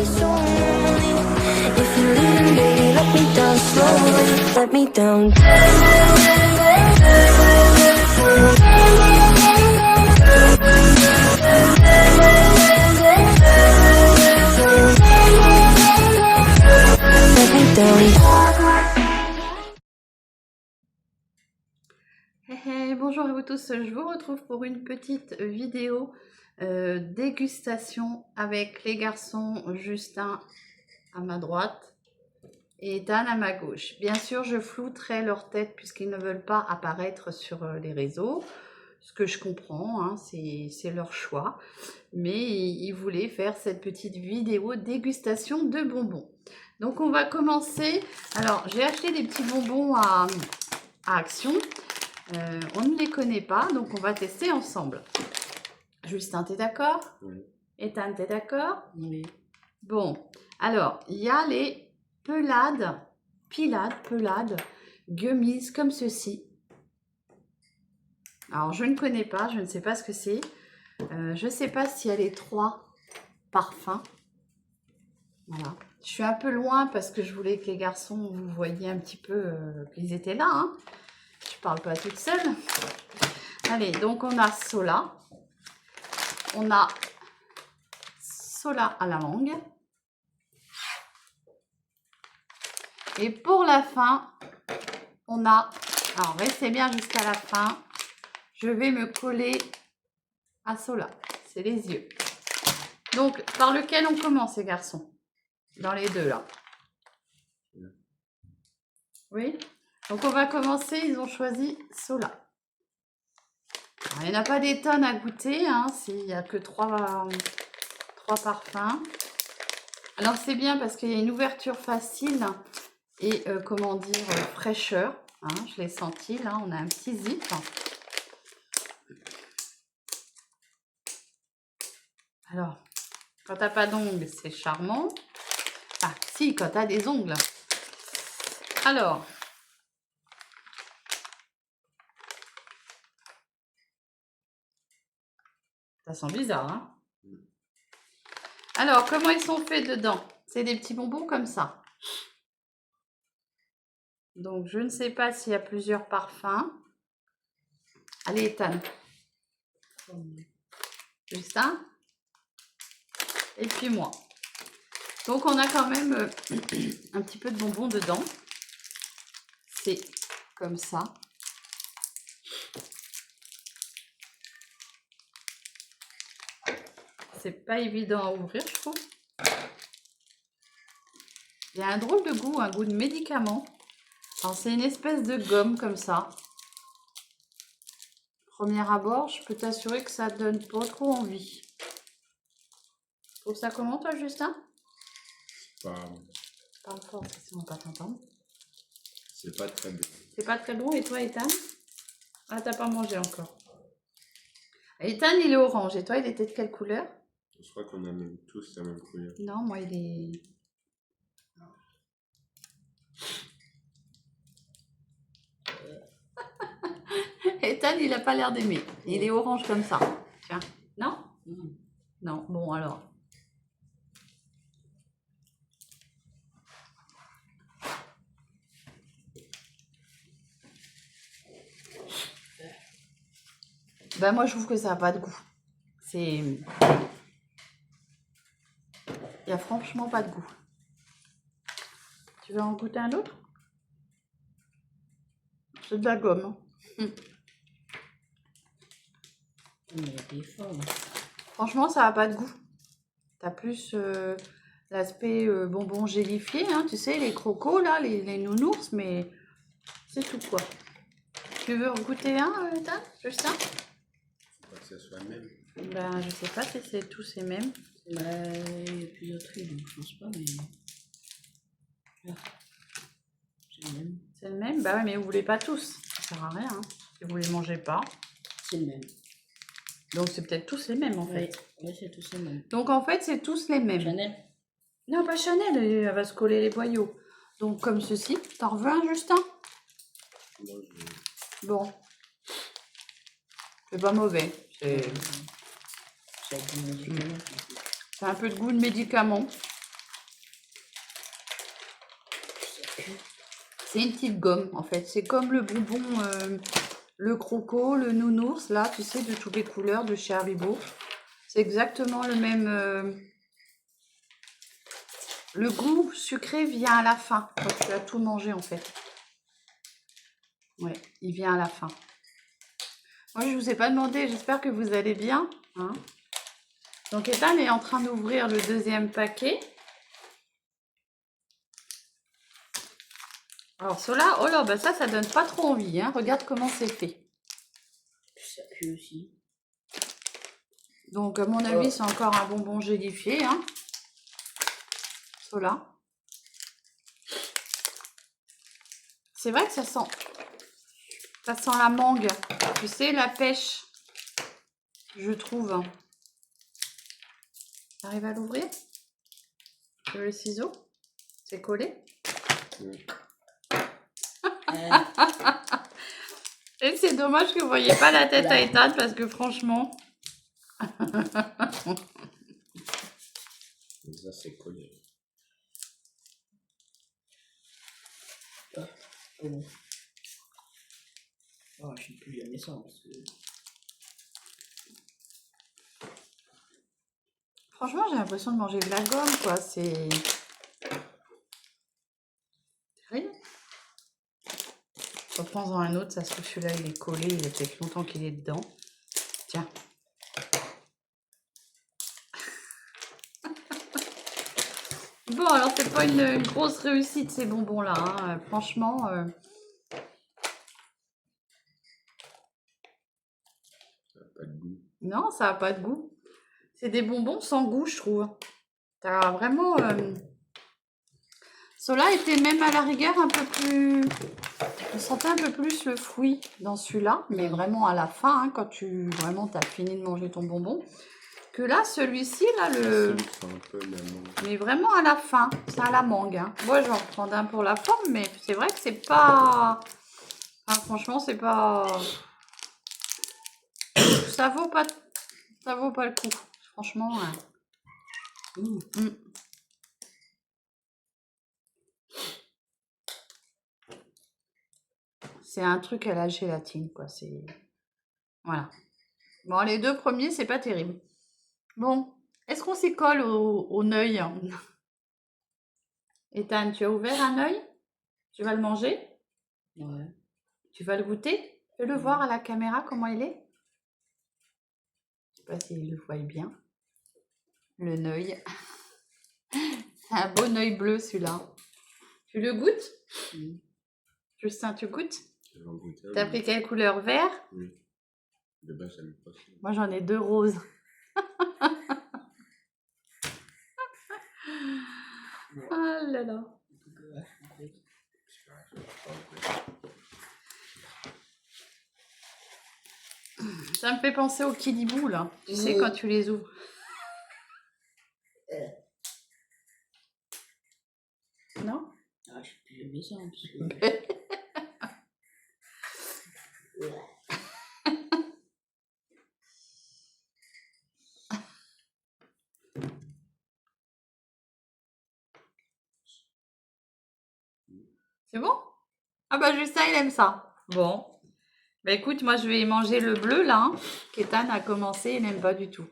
so lonely. If you're leaving, baby, let me down slowly. Let me down. Let me down. Hey, bonjour à vous tous, je vous retrouve pour une petite vidéo dégustation avec les garçons Justin à ma droite et Ethan à ma gauche. Bien sûr, je flouterai leur tête puisqu'ils ne veulent pas apparaître sur les réseaux, ce que je comprends, hein, c'est leur choix. Mais ils voulaient faire cette petite vidéo dégustation de bonbons. Donc on va commencer. Alors j'ai acheté des petits bonbons à Action. On ne les connaît pas, donc on va tester ensemble. Justin, t'es d'accord? Oui. Ethan, t'es d'accord? Oui. Bon, alors, il y a les pelades, gummies comme ceci. Alors, je ne connais pas, je ne sais pas ce que c'est. Je ne sais pas s'il y a les 3 parfums. Voilà. Je suis un peu loin parce que je voulais que les garçons, vous voyiez un petit peu qu'ils étaient là, hein. Je parle pas toute seule. Allez, donc on a Sola. On a Sola à la mangue. Et pour la fin, on a... Alors, restez bien jusqu'à la fin. Je vais me coller à Sola. C'est les yeux. Donc, par lequel on commence, les garçons? Dans les deux, là. Oui? Donc, on va commencer. Ils ont choisi Sola. Alors, il n'y en a pas des tonnes à goûter. Hein, il n'y a que 3 parfums. Alors, c'est bien parce qu'il y a une ouverture facile et, comment dire, fraîcheur. Hein, je l'ai senti, là. On a un petit zip. Alors, quand t'as pas d'ongles, c'est charmant. Ah, si, quand t'as des ongles. Alors... Ça sent bizarre, hein? Alors, comment ils sont faits dedans? C'est des petits bonbons comme ça. Donc, je ne sais pas s'il y a plusieurs parfums. Allez, Ethan. Justin. Et puis moi. Donc, on a quand même un petit peu de bonbons dedans. C'est comme ça. C'est pas évident à ouvrir, je trouve. Il y a un drôle de goût, un goût de médicament. Alors, c'est une espèce de gomme comme ça. Premier abord, je peux t'assurer que ça donne pas trop envie. Tu trouves ça comment, toi, Justin? Parle fort, parce qu'on va pas t'entendre. C'est pas très bon. C'est pas très bon. Et toi, Ethan? Ah, t'as pas mangé encore. Ethan, il est orange. Et toi, il était de quelle couleur? Je crois qu'on a même tous la même couleur. Non, moi, il est... Ethan, il a pas l'air d'aimer. Il est orange comme ça. Tiens. Non? Non. Bon, alors. Ben, moi, je trouve que ça n'a pas de goût. C'est... Il n'y a franchement pas de goût. Tu veux en goûter un autre? C'est de la gomme. Franchement, ça n'a pas de goût. Tu as plus l'aspect bonbon gélifié, hein, tu sais, les crocos, là, les nounours, mais c'est tout, quoi. Tu veux en goûter un, Justin? Faut pas que ça soit le même. Ben, je sais pas si c'est tous ces mêmes. Il y a plusieurs trucs, donc je pense pas, mais... C'est le même. C'est le même? Bah ouais, mais vous voulez pas tous. Ça sert à rien, hein, si vous les mangez pas. C'est le même. Donc c'est peut-être tous les mêmes, en fait. Oui, c'est tous les mêmes. Donc en fait, c'est tous les mêmes. Chanel? Non, pas Chanel, elle va se coller les boyaux. Donc comme ceci. T'en veux un, Justin? Moi, Bon. C'est pas mauvais. C'est C'est avec du médicament. un peu de goût de médicament. C'est une petite gomme, en fait. C'est comme le bonbon, le croco, le nounours, là, tu sais, de toutes les couleurs de chez Haribo. C'est exactement le même... Le goût sucré vient à la fin, quand tu as tout mangé, en fait. Ouais, il vient à la fin. Moi, je vous ai pas demandé, j'espère que vous allez bien. Hein. Donc, Ethan est en train d'ouvrir le deuxième paquet. Alors, cela, oh là, bah ça donne pas trop envie. Hein. Regarde comment c'est fait. Ça pue aussi. Donc, à mon avis, c'est encore un bonbon gélifié. Hein. Cela. C'est vrai que ça sent la mangue. Tu sais, la pêche, je trouve. T'arrives à l'ouvrir? Le ciseau? C'est collé? Oui. Et c'est dommage que vous voyez pas la tête à Ethan parce que franchement... Mais ça, c'est collé. Oh bon. Oh, je sais plus jamais ça parce que... Franchement, j'ai l'impression de manger de la gomme, quoi. C'est... Rien. Reprends-en un autre, ça se trouve celui-là, il est collé, il y a peut-être longtemps qu'il est dedans. Tiens. Bon, alors c'est pas une grosse réussite ces bonbons-là. Hein. Franchement... Ça n'a pas de goût. Non, ça n'a pas de goût. C'est des bonbons sans goût, je trouve. T'as vraiment... Ceux-là étaient même à la rigueur un peu plus... On sentait un peu plus le fruit dans celui-là, mais vraiment à la fin, hein, quand tu vraiment t'as fini de manger ton bonbon. Que là, celui-ci, là, le... C'est un peu la mangue. Mais vraiment à la fin, c'est à la mangue. Hein. Moi, j'en reprends un pour la forme, mais c'est vrai que c'est pas... Enfin, franchement, c'est pas... Ça vaut pas le coup. Franchement... C'est un truc à la gélatine, quoi. C'est... Voilà. Bon, les deux premiers, c'est pas terrible. Bon, est-ce qu'on s'y colle au œil? Ethan, tu as ouvert un œil? Tu vas le manger? Ouais. Tu vas le goûter? Fais-le voir à la caméra comment il est. Je sais pas s'il le voit bien. Le œil. C'est un beau œil bleu, celui-là. Tu le goûtes? Justin, tu goûtes? Je vais en goûter un, T'as mais- pris quelle couleur? Vert? Oui. De base, j'aime pas ça. Moi, j'en ai 2 roses. Ah là là. Ça me fait penser aux Kidibou, là. Tu sais, quand tu les ouvres. Non? Ah, je sais plus jamais ça parce que... C'est bon? Ah bah Justin, il aime ça. Bon. Bah écoute, moi je vais manger le bleu là. Hein. Kétan a commencé, il n'aime pas du tout.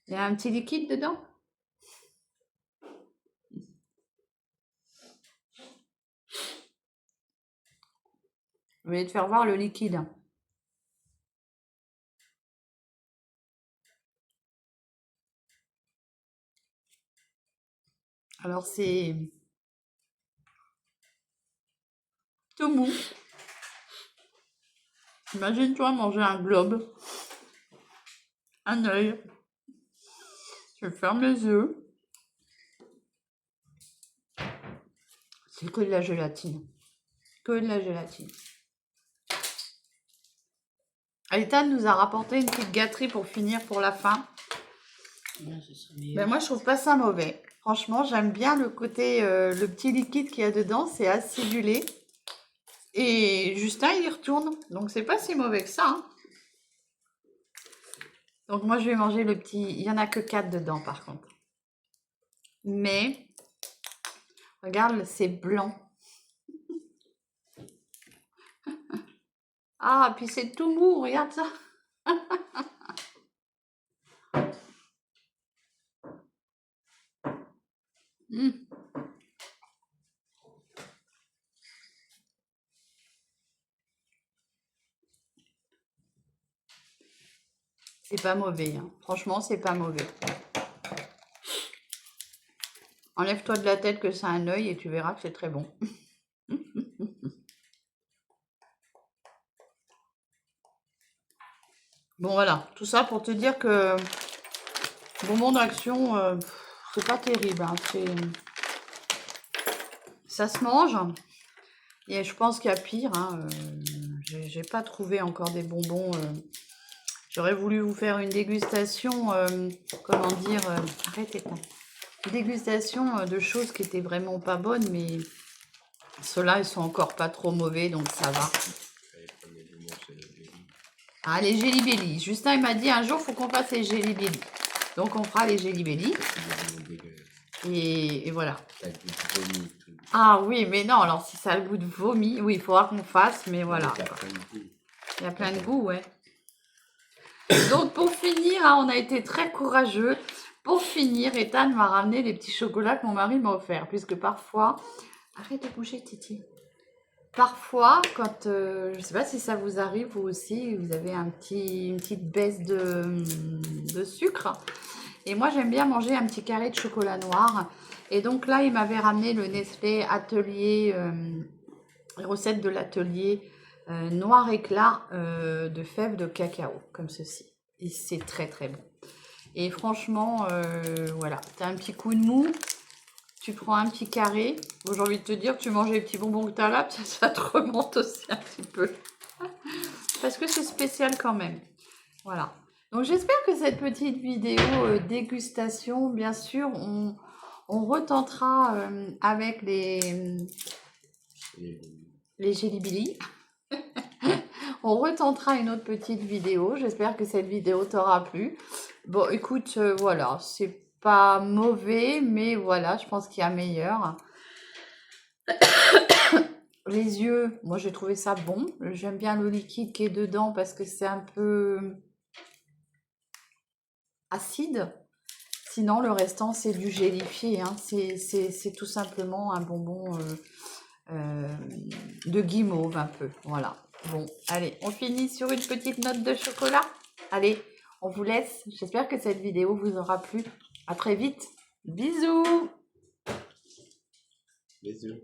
Il y a un petit liquide dedans? Je vais te faire voir le liquide. Alors c'est tout mou. Imagine-toi manger un globe, un œil. Je ferme les yeux. C'est que de la gélatine. Que de la gélatine. Ethan nous a rapporté une petite gâterie pour finir pour la fin. Ouais, ça serait mieux. Ben moi, je trouve pas ça mauvais. Franchement, j'aime bien le côté, le petit liquide qu'il y a dedans. C'est acidulé. Et Justin, il y retourne. Donc, c'est pas si mauvais que ça. Hein. Donc, moi, je vais manger le petit... Il y en a que 4 dedans, par contre. Mais, regarde, c'est blanc. Ah, puis c'est tout mou, regarde ça. Mm. C'est pas mauvais, hein. Franchement, c'est pas mauvais. Enlève-toi de la tête que c'est un œil et tu verras que c'est très bon. Bon, voilà. Tout ça pour te dire que bonbon d'action, c'est pas terrible, hein. Ça se mange. Et je pense qu'il y a pire, hein. J'ai pas trouvé encore des bonbons. J'aurais voulu vous faire une dégustation, comment dire, arrêtez pas. Une dégustation de choses qui étaient vraiment pas bonnes, mais ceux-là, ils sont encore pas trop mauvais, donc ça va. Ah, les Jelly Belly. Justin, il m'a dit un jour, il faut qu'on fasse les Jelly Belly. Donc, on fera les Jelly Belly. Et voilà. Ah oui, mais non, alors si ça a le goût de vomi, oui, il faudra qu'on fasse, mais voilà. Il y a plein de goûts, ouais. Donc, pour finir, hein, on a été très courageux. Pour finir, Ethan m'a ramené les petits chocolats que mon mari m'a offert, puisque parfois... Arrête de bouger, Titi. Parfois, quand... je ne sais pas si ça vous arrive, vous aussi, vous avez une petite baisse de sucre. Et moi, j'aime bien manger un petit carré de chocolat noir. Et donc là, il m'avait ramené le Nestlé Atelier, les recettes de l'atelier noir éclat de fèves de cacao, comme ceci. Et c'est très très bon. Et franchement, voilà, tu as un petit coup de mou, tu prends un petit carré. Bon, j'ai envie de te dire, tu manges les petits bonbons que tu as là, ça te remonte aussi un petit peu. Parce que c'est spécial quand même. Voilà. Donc j'espère que cette petite vidéo dégustation, bien sûr, on retentera avec les Jelly Belly. On retentera une autre petite vidéo. J'espère que cette vidéo t'aura plu. Bon, écoute, voilà, c'est pas mauvais, mais voilà, je pense qu'il y a meilleur. Les yeux, moi j'ai trouvé ça bon. J'aime bien le liquide qui est dedans parce que c'est un peu acide. Sinon, le restant, c'est du gélifié. Hein. C'est tout simplement un bonbon de guimauve un peu. Voilà. Bon, allez, on finit sur une petite note de chocolat. Allez, on vous laisse. J'espère que cette vidéo vous aura plu. À très vite. Bisous. Bisous.